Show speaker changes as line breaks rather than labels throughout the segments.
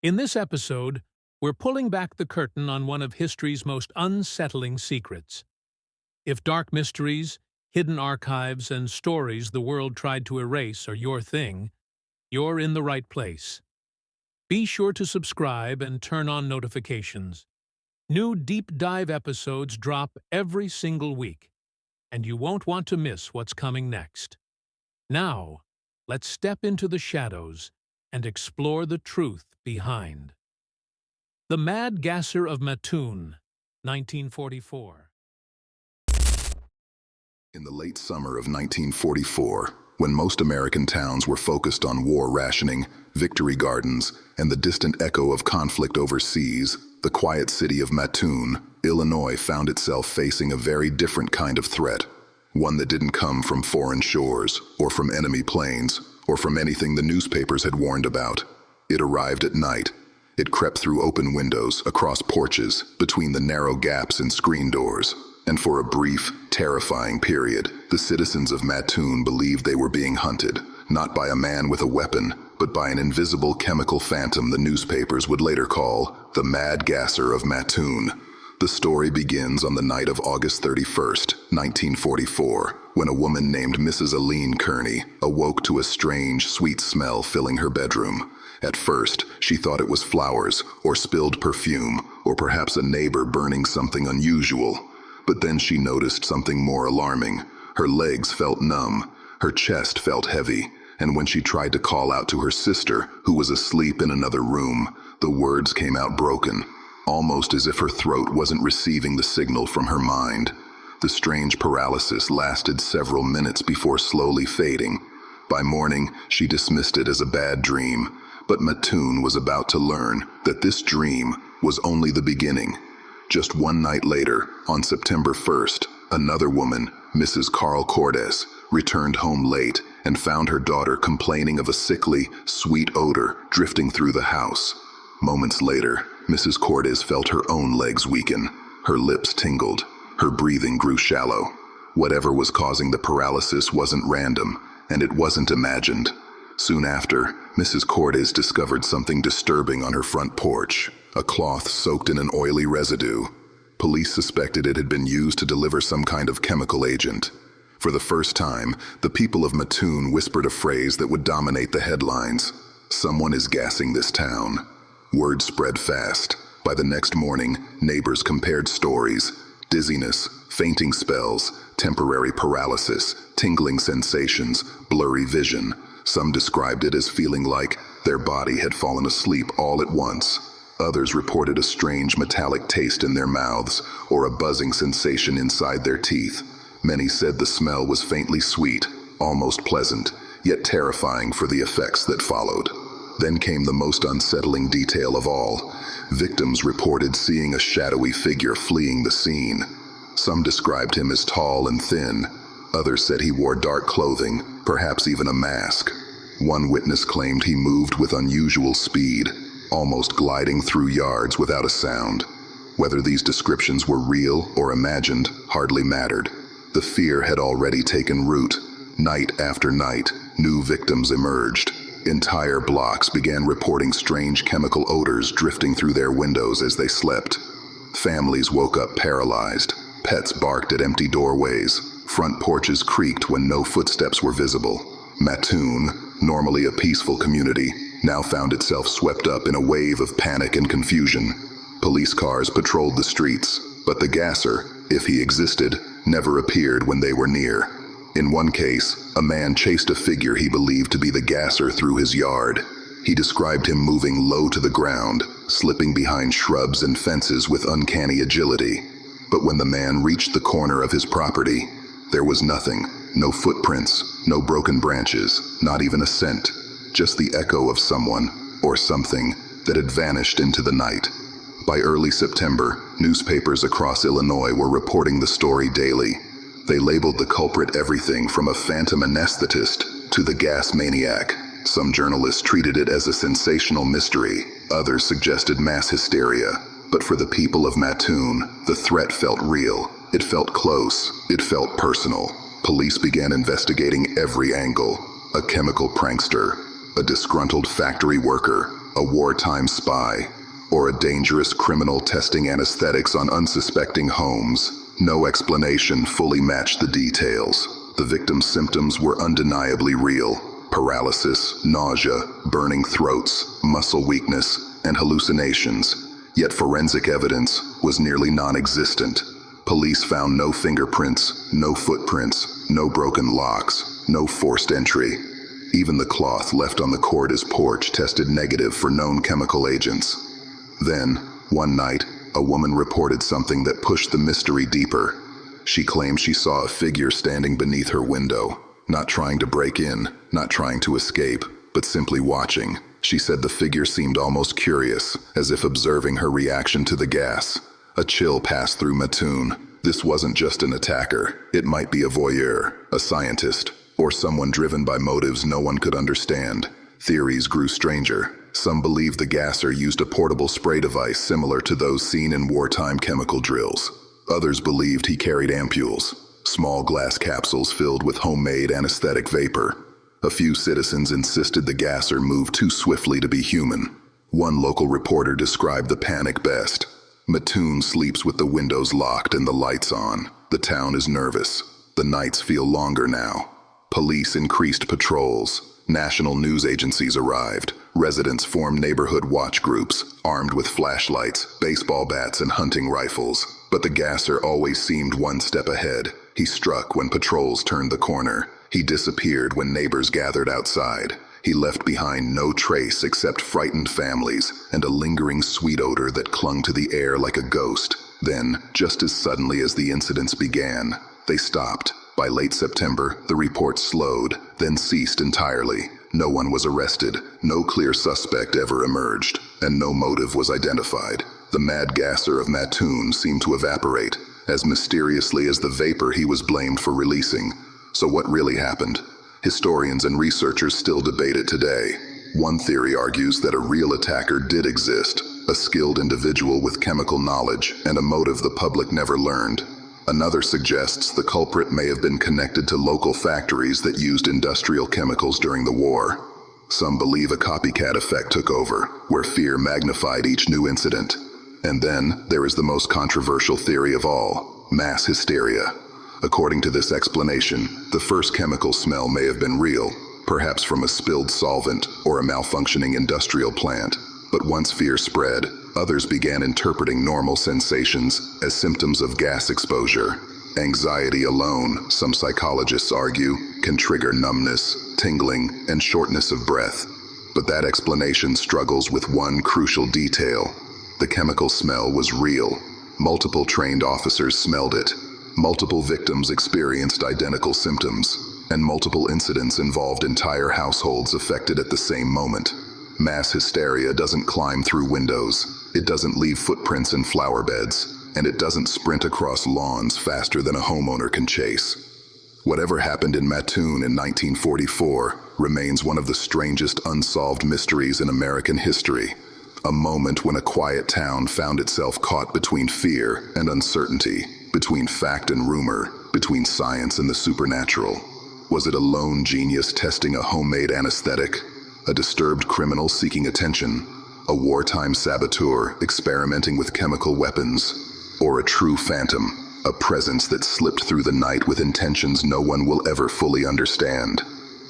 In this episode, we're pulling back the curtain on one of history's most unsettling secrets. If dark mysteries, hidden archives, and stories the world tried to erase are your thing, you're in the right place. Be sure to subscribe and turn on notifications. New deep dive episodes drop every single week, and you won't want to miss what's coming next. Now, let's step into the shadows and explore the truth behind. The Mad Gasser of Mattoon, 1944.
In the late summer of 1944, when most American towns were focused on war rationing, victory gardens, and the distant echo of conflict overseas, the quiet city of Mattoon, Illinois found itself facing a very different kind of threat. One that didn't come from foreign shores, or from enemy planes, or from anything the newspapers had warned about. It arrived at night. It crept through open windows, across porches, between the narrow gaps in screen doors. And for a brief, terrifying period, the citizens of Mattoon believed they were being hunted, not by a man with a weapon, but by an invisible chemical phantom the newspapers would later call the Mad Gasser of Mattoon. The story begins on the night of August 31st, 1944, when a woman named Mrs. Aline Kearney awoke to a strange, sweet smell filling her bedroom. At first, she thought it was flowers, or spilled perfume, or perhaps a neighbor burning something unusual. But then she noticed something more alarming. Her legs felt numb, her chest felt heavy, and when she tried to call out to her sister, who was asleep in another room, the words came out broken, almost as if her throat wasn't receiving the signal from her mind. The strange paralysis lasted several minutes before slowly fading. By morning, she dismissed it as a bad dream, but Mattoon was about to learn that this dream was only the beginning. Just one night later, on September 1st, another woman, Mrs. Carl Cordes, returned home late and found her daughter complaining of a sickly, sweet odor drifting through the house. Moments later, Mrs. Cordes felt her own legs weaken. Her lips tingled. Her breathing grew shallow. Whatever was causing the paralysis wasn't random, and it wasn't imagined. Soon after, Mrs. Cordes discovered something disturbing on her front porch, a cloth soaked in an oily residue. Police suspected it had been used to deliver some kind of chemical agent. For the first time, the people of Mattoon whispered a phrase that would dominate the headlines. "Someone is gassing this town." Word spread fast. By the next morning, neighbors compared stories: dizziness, fainting spells, temporary paralysis, tingling sensations, blurry vision. Some described it as feeling like their body had fallen asleep all at once. Others reported a strange metallic taste in their mouths or a buzzing sensation inside their teeth. Many said the smell was faintly sweet, almost pleasant, yet terrifying for the effects that followed. Then came the most unsettling detail of all. Victims reported seeing a shadowy figure fleeing the scene. Some described him as tall and thin. Others said he wore dark clothing, perhaps even a mask. One witness claimed he moved with unusual speed, almost gliding through yards without a sound. Whether these descriptions were real or imagined hardly mattered. The fear had already taken root. Night after night, new victims emerged. Entire blocks began reporting strange chemical odors drifting through their windows as they slept. Families woke up paralyzed. Pets barked at empty doorways. Front porches creaked when no footsteps were visible. Mattoon, normally a peaceful community, now found itself swept up in a wave of panic and confusion. Police cars patrolled the streets, but the gasser, if he existed, never appeared when they were near. In one case, a man chased a figure he believed to be the gasser through his yard. He described him moving low to the ground, slipping behind shrubs and fences with uncanny agility. But when the man reached the corner of his property, there was nothing. No footprints, no broken branches, not even a scent. Just the echo of someone, or something, that had vanished into the night. By early September, newspapers across Illinois were reporting the story daily. They labeled the culprit everything from a phantom anesthetist to the gas maniac. Some journalists treated it as a sensational mystery. Others suggested mass hysteria. But for the people of Mattoon, the threat felt real. It felt close. It felt personal. Police began investigating every angle. A chemical prankster, a disgruntled factory worker, a wartime spy, or a dangerous criminal testing anesthetics on unsuspecting homes. No explanation fully matched the details. The victim's symptoms were undeniably real: paralysis, nausea, burning throats, muscle weakness, and hallucinations. Yet forensic evidence was nearly non-existent. Police found no fingerprints, no footprints, no broken locks, no forced entry. Even the cloth left on the corridor's porch tested negative for known chemical agents. Then, one night, a woman reported something that pushed the mystery deeper. She claimed she saw a figure standing beneath her window, not trying to break in, not trying to escape, but simply watching. She said the figure seemed almost curious, as if observing her reaction to the gas. A chill passed through Mattoon. This wasn't just an attacker. It might be a voyeur, a scientist, or someone driven by motives no one could understand. Theories grew stranger. Some believed the gasser used a portable spray device similar to those seen in wartime chemical drills. Others believed he carried ampules, small glass capsules filled with homemade anesthetic vapor. A few citizens insisted the gasser moved too swiftly to be human. One local reporter described the panic best. "Mattoon sleeps with the windows locked and the lights on. The town is nervous. The nights feel longer now." Police increased patrols. National news agencies arrived. Residents formed neighborhood watch groups, armed with flashlights, baseball bats, and hunting rifles. But the gasser always seemed one step ahead. He struck when patrols turned the corner. He disappeared when neighbors gathered outside. He left behind no trace except frightened families and a lingering sweet odor that clung to the air like a ghost. Then, just as suddenly as the incidents began, they stopped. By late September, the reports slowed, then ceased entirely. No one was arrested, no clear suspect ever emerged, and no motive was identified. The mad gasser of Mattoon seemed to evaporate, as mysteriously as the vapor he was blamed for releasing. So what really happened? Historians and researchers still debate it today. One theory argues that a real attacker did exist, a skilled individual with chemical knowledge and a motive the public never learned. Another suggests the culprit may have been connected to local factories that used industrial chemicals during the war. Some believe a copycat effect took over, where fear magnified each new incident. And then there is the most controversial theory of all: mass hysteria. According to this explanation, the first chemical smell may have been real, perhaps from a spilled solvent or a malfunctioning industrial plant. But once fear spread, others began interpreting normal sensations as symptoms of gas exposure. Anxiety alone, some psychologists argue, can trigger numbness, tingling, and shortness of breath. But that explanation struggles with one crucial detail. The chemical smell was real. Multiple trained officers smelled it. Multiple victims experienced identical symptoms, and multiple incidents involved entire households affected at the same moment. Mass hysteria doesn't climb through windows, it doesn't leave footprints in flower beds, and it doesn't sprint across lawns faster than a homeowner can chase. Whatever happened in Mattoon in 1944 remains one of the strangest unsolved mysteries in American history. A moment when a quiet town found itself caught between fear and uncertainty, between fact and rumor, between science and the supernatural. Was it a lone genius testing a homemade anesthetic? A disturbed criminal seeking attention? A wartime saboteur experimenting with chemical weapons? Or a true phantom, a presence that slipped through the night with intentions no one will ever fully understand?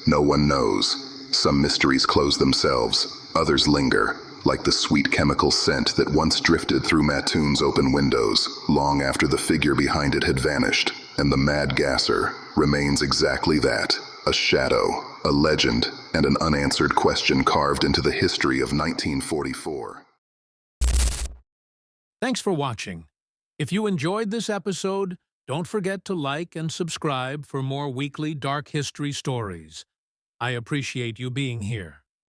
No one knows. Some mysteries close themselves, others linger, like the sweet chemical scent that once drifted through Mattoon's open windows, long after the figure behind it had vanished. And the mad gasser remains exactly that: a shadow, a legend, and an unanswered question carved into the history of 1944.
Thanks for watching. If you enjoyed this episode, don't forget to like and subscribe for more weekly dark history stories. I appreciate you being here.